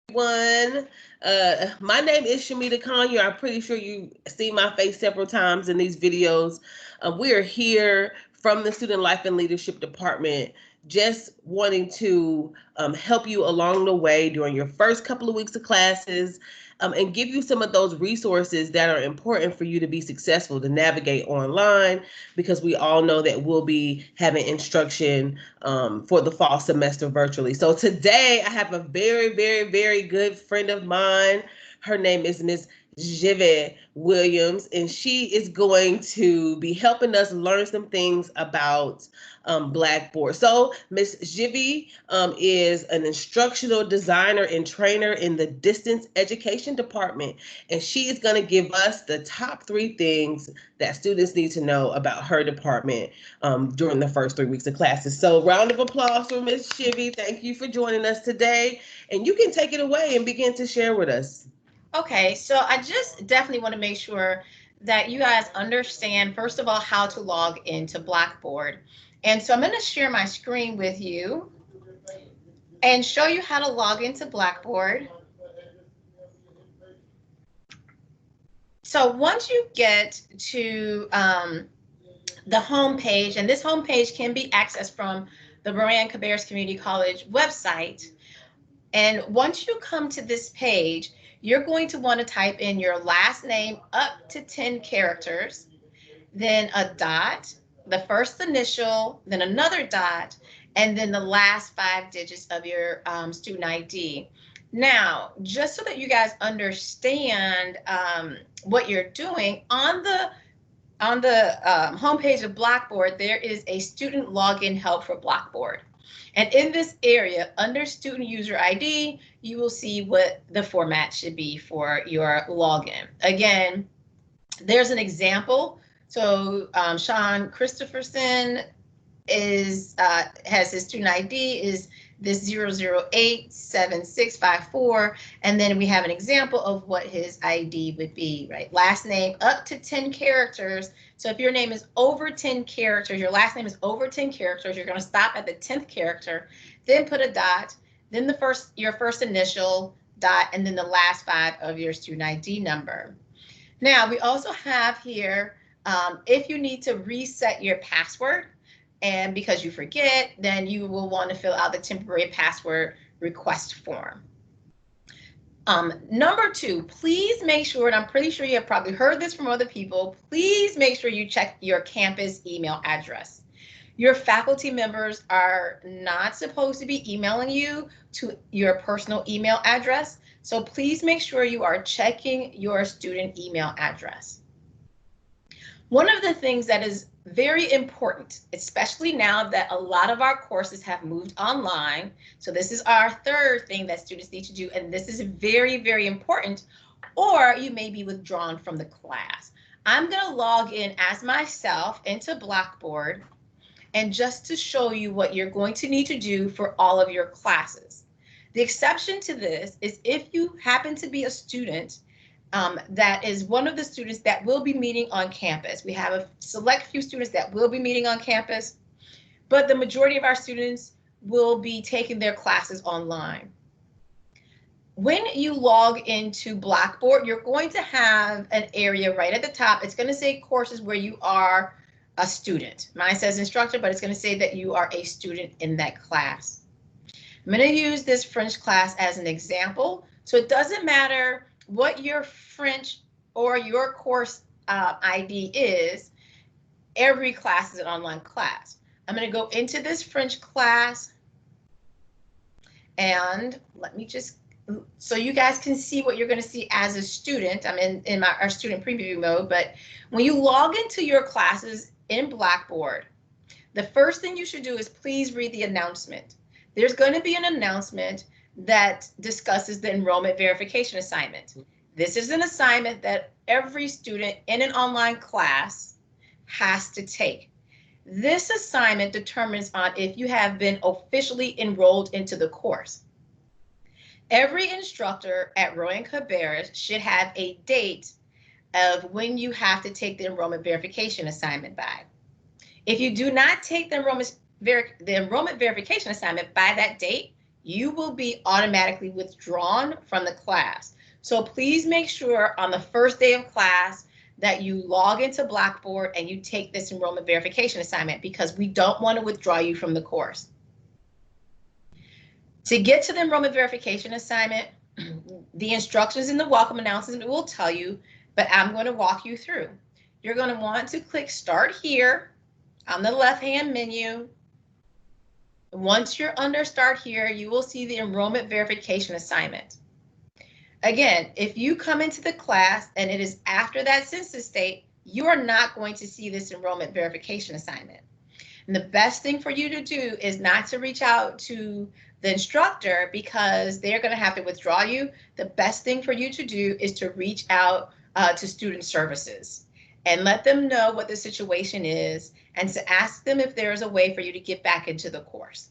Everyone. My name is Shemeda Conyer. I'm pretty sure you see my face several times in these videos. We are here from the Student Life and Leadership Department, just wanting to help you along the way during your first couple of weeks of classes, and give you some of those resources that are important for you to be successful to navigate online, because we all know that we'll be having instruction for the fall semester virtually. So today I have a very, very, very good friend of mine. Her name is Miss Zhivi Williams, and she is going to be helping us learn some things about Blackboard. So Miss Zhivi is an instructional designer and trainer in the distance education department, and she is going to give us the top 3 things that students need to know about her department during the first 3 weeks of classes. So round of applause for Miss Zhivi. Thank you for joining us today, and you can take it away and begin to share with us. Okay, so I just definitely want to make sure that you guys understand, first of all, how to log into Blackboard. And so I'm going to share my screen with you and show you how to log into Blackboard. So once you get to the home page, and this home page can be accessed from the Rowan-Cabarrus Community College website. And once you come to this page, you're going to want to type in your last name up to 10 characters, then a dot, the first initial, then another dot, and then the last 5 digits of your student ID. Now, just so that you guys understand what you're doing, on the homepage of Blackboard, there is a student login help for Blackboard. And in this area, under student user ID, you will see what the format should be for your login. Again, there's an example. So Sean Christopherson has his student ID is this 0087654, and then we have an example of what his ID would be, right? Last name up to 10 characters. So if your name is over 10 characters, your last name is over 10 characters, you're going to stop at the 10th character, then put a dot, then your first initial dot, and then the last 5 of your student ID number. Now, we also have here, if you need to reset your password, and because you forget, then you will want to fill out the temporary password request form. Number 2, please make sure, and I'm pretty sure you have probably heard this from other people, please make sure you check your campus email address. Your faculty members are not supposed to be emailing you to your personal email address, so please make sure you are checking your student email address. One of the things that is very important, especially now that a lot of our courses have moved online. So this is our 3rd thing that students need to do, and this is very, very important, or you may be withdrawn from the class. I'm going to log in as myself into Blackboard, and just to show you what you're going to need to do for all of your classes. The exception to this is if you happen to be a student that is one of the students that will be meeting on campus. We have a select few students that will be meeting on campus, but the majority of our students will be taking their classes online. When you log into Blackboard, you're going to have an area right at the top. It's going to say courses where you are a student. Mine says instructor, but it's going to say that you are a student in that class. I'm going to use this French class as an example. So it doesn't matter what your French or your course ID is, every class is an online class. I'm going to go into this French class, and let me just, so you guys can see what you're going to see as a student. I'm in our student preview mode, but when you log into your classes in Blackboard, the first thing you should do is please read the announcement. There's going to be an announcement that discusses the enrollment verification assignment. This is an assignment that every student in an online class has to take. This assignment determines on if you have been officially enrolled into the course. Every instructor at Rowan-Cabarrus should have a date of when you have to take the enrollment verification assignment by. If you do not take the enrollment verification assignment by that date, you will be automatically withdrawn from the class. So please make sure on the first day of class that you log into Blackboard and you take this enrollment verification assignment, because we don't want to withdraw you from the course. To get to the enrollment verification assignment, the instructions in the welcome announcement will tell you, but I'm going to walk you through. You're going to want to click Start Here on the left-hand menu. Once you're under Start Here, you will see the enrollment verification assignment. Again, if you come into the class and it is after that census date, you are not going to see this enrollment verification assignment. And the best thing for you to do is not to reach out to the instructor, because they're going to have to withdraw you. The best thing for you to do is to reach out to student services and let them know what the situation is, and to ask them if there is a way for you to get back into the course.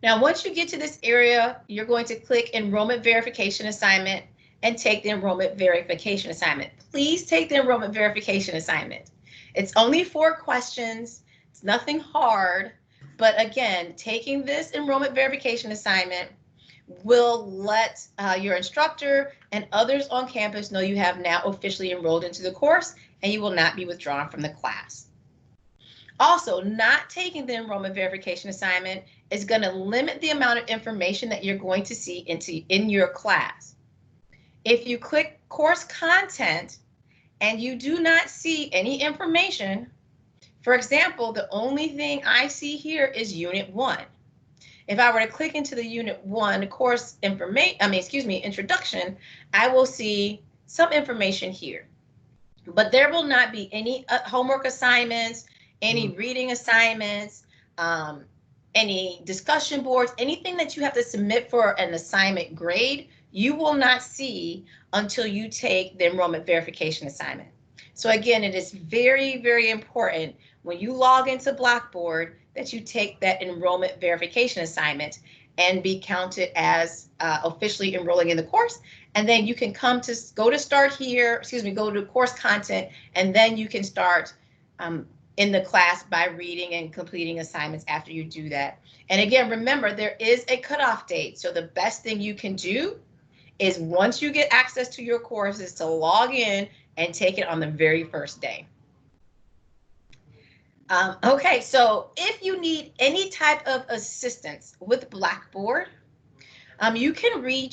Now, once you get to this area, you're going to click Enrollment Verification Assignment and take the Enrollment Verification Assignment. Please take the Enrollment Verification Assignment. It's only 4 questions. It's nothing hard. But again, taking this Enrollment Verification Assignment will let your instructor and others on campus know you have now officially enrolled into the course, and you will not be withdrawn from the class. Also, not taking the enrollment verification assignment is going to limit the amount of information that you're going to see in your class. If you click course content and you do not see any information, for example, the only thing I see here is Unit 1. If I were to click into the Unit 1 course introduction, I will see some information here. But there will not be any homework assignments, any reading assignments, any discussion boards, anything that you have to submit for an assignment grade, you will not see until you take the enrollment verification assignment. So again, it is very, very important when you log into Blackboard that you take that enrollment verification assignment and be counted as officially enrolling in the course. And then you can go to Start Here, go to course content, and then you can start in the class by reading and completing assignments after you do that. And again, remember, there is a cutoff date. So the best thing you can do is, once you get access to your course, is to log in and take it on the very first day. Okay, so if you need any type of assistance with Blackboard, you can you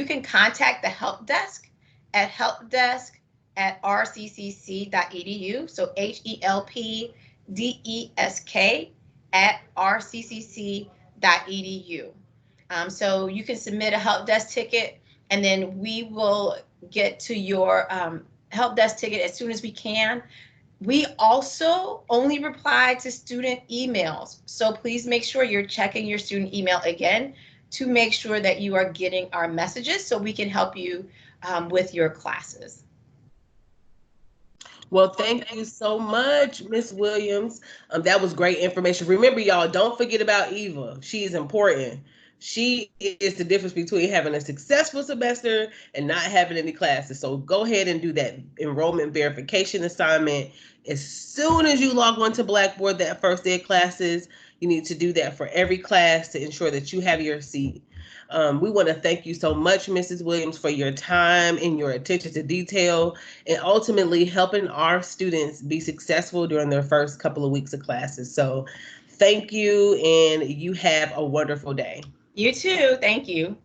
can contact the help desk at helpdesk@rccc.edu. So helpdesk@rccc.edu. So you can submit a help desk ticket, and then we will get to your help desk ticket as soon as we can. We also only reply to student emails, so please make sure you're checking your student email again to make sure that you are getting our messages so we can help you with your classes. Well, thank you so much, Ms. Williams. That was great information. Remember, y'all, don't forget about Eva. She is important. She is the difference between having a successful semester and not having any classes. So go ahead and do that enrollment verification assignment as soon as you log on to Blackboard that first day of classes. You need to do that for every class to ensure that you have your seat. We want to thank you so much, Mrs. Williams, for your time and your attention to detail, and ultimately helping our students be successful during their first couple of weeks of classes. So thank you, and you have a wonderful day. You too. Thank you.